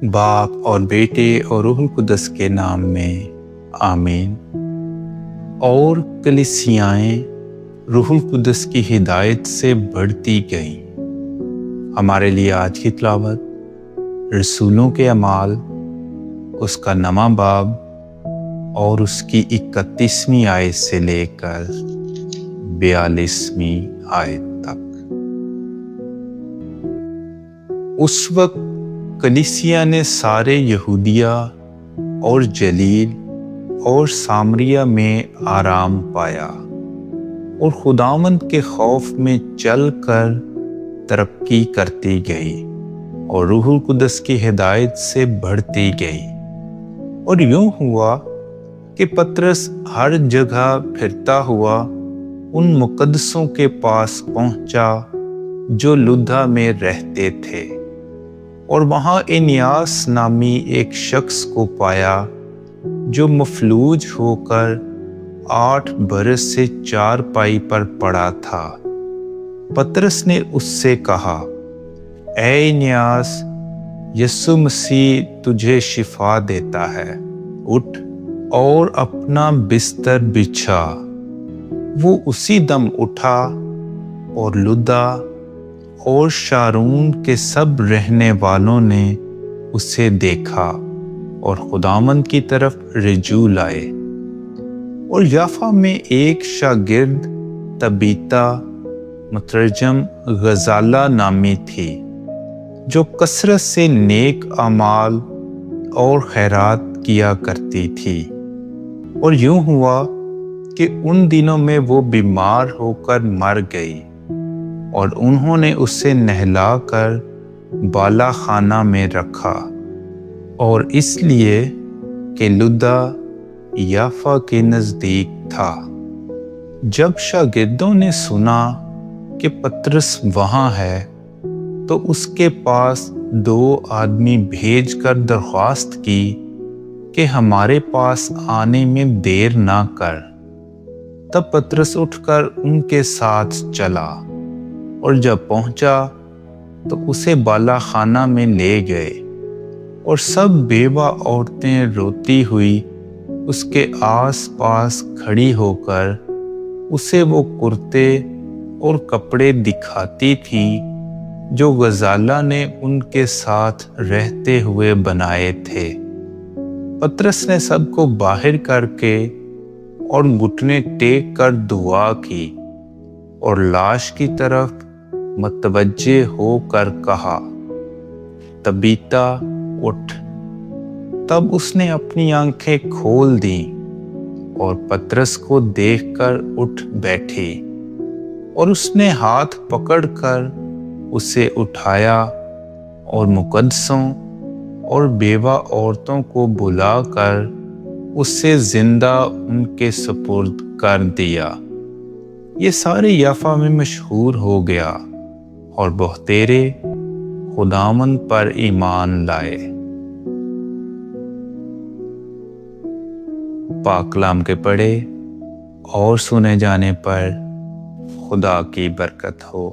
باپ اور بیٹے اور روح القدس کے نام میں آمین۔ اور کلیسیائیں روح القدس کی ہدایت سے بڑھتی گئیں۔ ہمارے لیے آج کی تلاوت رسولوں کے اعمال اس کا نواں باب اور اس کی 31ویں آیت سے لے کر 42ویں آیت تک۔ اس وقت کلیسیا نے سارے یہودیہ اور جلیل اور سامریہ میں آرام پایا اور خداوند کے خوف میں چل کر ترقی کرتی گئی اور روح القدس کی ہدایت سے بڑھتی گئی۔ اور یوں ہوا کہ پطرس ہر جگہ پھرتا ہوا ان مقدسوں کے پاس پہنچا جو لدھا میں رہتے تھے، اور وہاں انیاس نامی ایک شخص کو پایا جو مفلوج ہو کر 8 برس سے چارپائی پر پڑا تھا۔ پطرس نے اس سے کہا، اے انیاس، یسوع مسیح تجھے شفا دیتا ہے، اٹھ اور اپنا بستر بچھا۔ وہ اسی دم اٹھا اور لدھا اور شارون کے سب رہنے والوں نے اسے دیکھا اور خداوند کی طرف رجوع لائے۔ اور یافا میں ایک شاگرد طبیطہ مترجم غزالہ نامی تھی، جو کثرت سے نیک اعمال اور خیرات کیا کرتی تھی۔ اور یوں ہوا کہ ان دنوں میں وہ بیمار ہو کر مر گئی، اور انہوں نے اسے نہلا کر بالا خانہ میں رکھا، اور اس لیے کہ لدھا یافا کے نزدیک تھا۔ جب شاگردوں نے سنا کہ پطرس وہاں ہے تو اس کے پاس 2 آدمی بھیج کر درخواست کی کہ ہمارے پاس آنے میں دیر نہ کر۔ تب پطرس اٹھ کر ان کے ساتھ چلا، اور جب پہنچا تو اسے بالا خانہ میں لے گئے، اور سب بیوہ عورتیں روتی ہوئی اس کے آس پاس کھڑی ہو کر اسے وہ کرتے اور کپڑے دکھاتی تھیں جو غزالہ نے ان کے ساتھ رہتے ہوئے بنائے تھے۔ پطرس نے سب کو باہر کر کے اور گھٹنے ٹیک کر دعا کی اور لاش کی طرف متوجہ ہو کر کہا، طبیطہ اٹھ۔ تب اس نے اپنی آنکھیں کھول دیں اور پطرس کو دیکھ کر اٹھ بیٹھی، اور اس نے ہاتھ پکڑ کر اسے اٹھایا اور مقدسوں اور بیوہ عورتوں کو بلا کر اسے زندہ ان کے سپرد کر دیا۔ یہ سارے یافا میں مشہور ہو گیا، اور بہتیرے خداوند پر ایمان لائے۔ پاک کلام کے پڑھے اور سنے جانے پر خدا کی برکت ہو۔